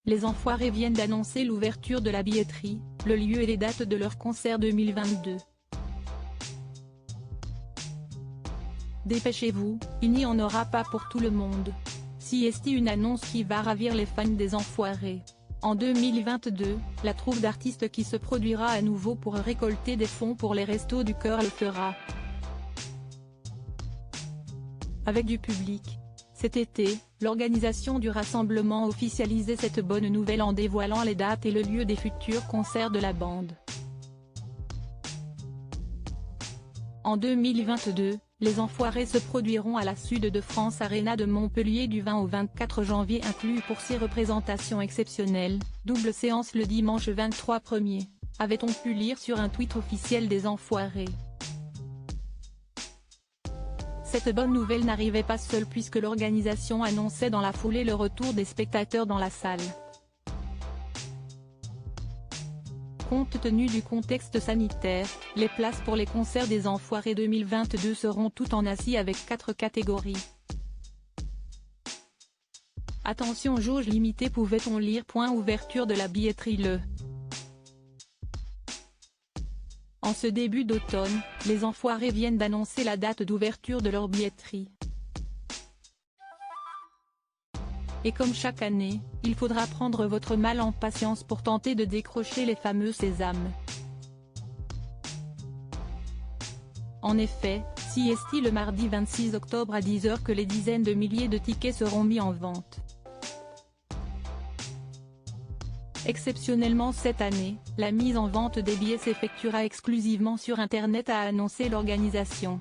les Enfoirés viennent d'annoncer l'ouverture de la billetterie, le lieu et les dates de leur concert 2022. Dépêchez-vous, il n'y en aura pas pour tout le monde. Si est une annonce qui va ravir les fans des Enfoirés. En 2022, la troupe d'artistes qui se produira à nouveau pour récolter des fonds pour les Restos du Cœur le fera avec du public. Cet été, l'organisation du rassemblement officialisait cette bonne nouvelle en dévoilant les dates et le lieu des futurs concerts de la bande. En 2022, les Enfoirés se produiront à la Sud de France Arena de Montpellier du 20 au 24 janvier inclus pour 6 représentations exceptionnelles, double séance le dimanche 23 1er, avait-on pu lire sur un tweet officiel des Enfoirés. Cette bonne nouvelle n'arrivait pas seule puisque l'organisation annonçait dans la foulée le retour des spectateurs dans la salle. Compte tenu du contexte sanitaire, les places pour les concerts des Enfoirés 2022 seront toutes en acier avec 4 catégories. Attention, jauge limitée, pouvait-on lire. Ouverture de la billetterie le. En ce début d'automne, les Enfoirés viennent d'annoncer la date d'ouverture de leur billetterie. Et comme chaque année, il faudra prendre votre mal en patience pour tenter de décrocher les fameux sésames. En effet, si est le mardi 26 octobre à 10 h que les dizaines de milliers de tickets seront mis en vente. Exceptionnellement cette année, la mise en vente des billets s'effectuera exclusivement sur Internet, a annoncé l'organisation.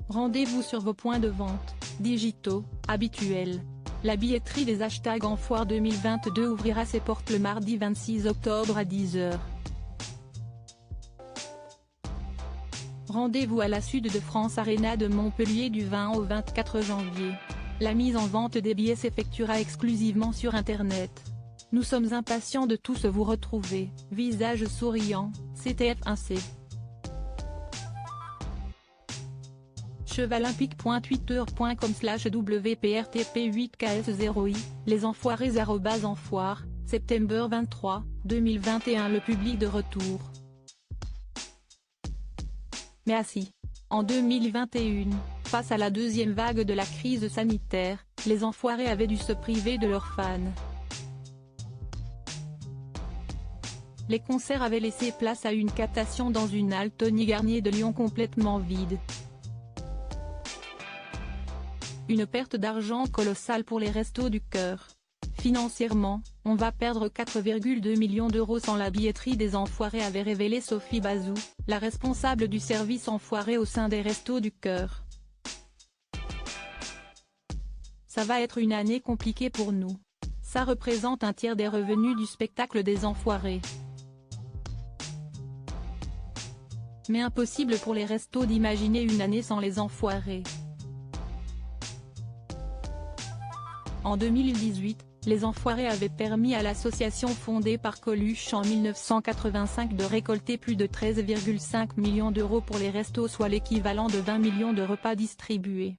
Rendez-vous sur vos points de vente digitaux habituels. La billetterie des #Enfoire 2022 ouvrira ses portes le mardi 26 octobre à 10 h. Rendez-vous à la Sud de France Arena de Montpellier du 20 au 24 janvier. La mise en vente des billets s'effectuera exclusivement sur Internet. Nous sommes impatients de tous vous retrouver, visage souriant, CTF1C. chevalolympique.twitter.com/WPRTP8KS0I, les Enfoirés @enfoire, septembre 23, 2021. Le public de retour. Mais assis. En 2021, face à la deuxième vague de la crise sanitaire, les Enfoirés avaient dû se priver de leurs fans. Les concerts avaient laissé place à une captation dans une halle Tony Garnier de Lyon complètement vide. Une perte d'argent colossale pour les Restos du Cœur. Financièrement, on va perdre 4,2 millions d'euros sans la billetterie des Enfoirés, avait révélé Sophie Bazou, la responsable du service Enfoirés au sein des Restos du Cœur. Ça va être une année compliquée pour nous. Ça représente un tiers des revenus du spectacle des Enfoirés. Mais impossible pour les Restos d'imaginer une année sans les Enfoirés. En 2018, les Enfoirés avaient permis à l'association fondée par Coluche en 1985 de récolter plus de 13,5 millions d'euros pour les restos, soit l'équivalent de 20 millions de repas distribués.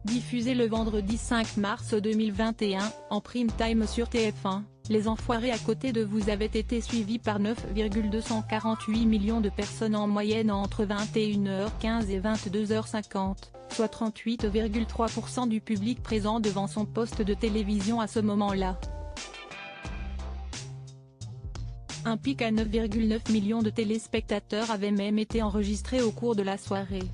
Diffusé le vendredi 5 mars 2021, en prime time sur TF1, les Enfoirés à côté de vous avaient été suivis par 9,248 millions de personnes en moyenne entre 21h15 et 22h50. Soit 38,3% du public présent devant son poste de télévision à ce moment-là. Un pic à 9,9 millions de téléspectateurs avait même été enregistré au cours de la soirée.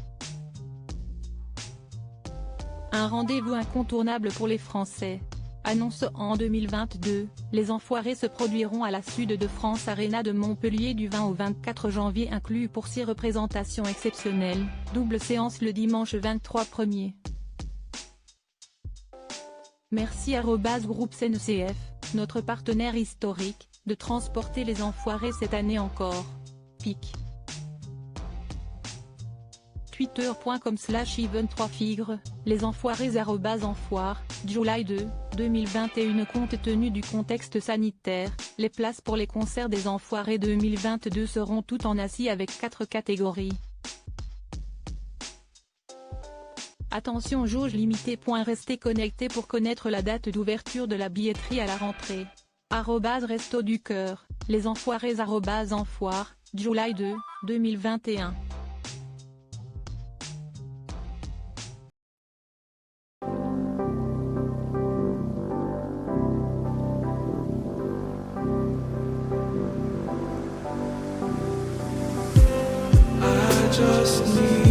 Un rendez-vous incontournable pour les Français. Annonce en 2022, les Enfoirés se produiront à la Sud de France Arena de Montpellier du 20 au 24 janvier inclus pour 6 représentations exceptionnelles, double séance le dimanche 23 1er. Merci @groupe CNCF, notre partenaire historique, de transporter les Enfoirés cette année encore. Pic. Twitter.com/Even3Figres, les Enfoirés @enfoire, July 2, 2021. Compte tenu du contexte sanitaire, les places pour les concerts des Enfoirés 2022 seront toutes en acier avec 4 catégories. Attention, jauge limitée. Restez connecté pour connaître la date d'ouverture de la billetterie à la rentrée. Resto du Cœur, les enfoirés. Enfoire, July 2, 2021. I just need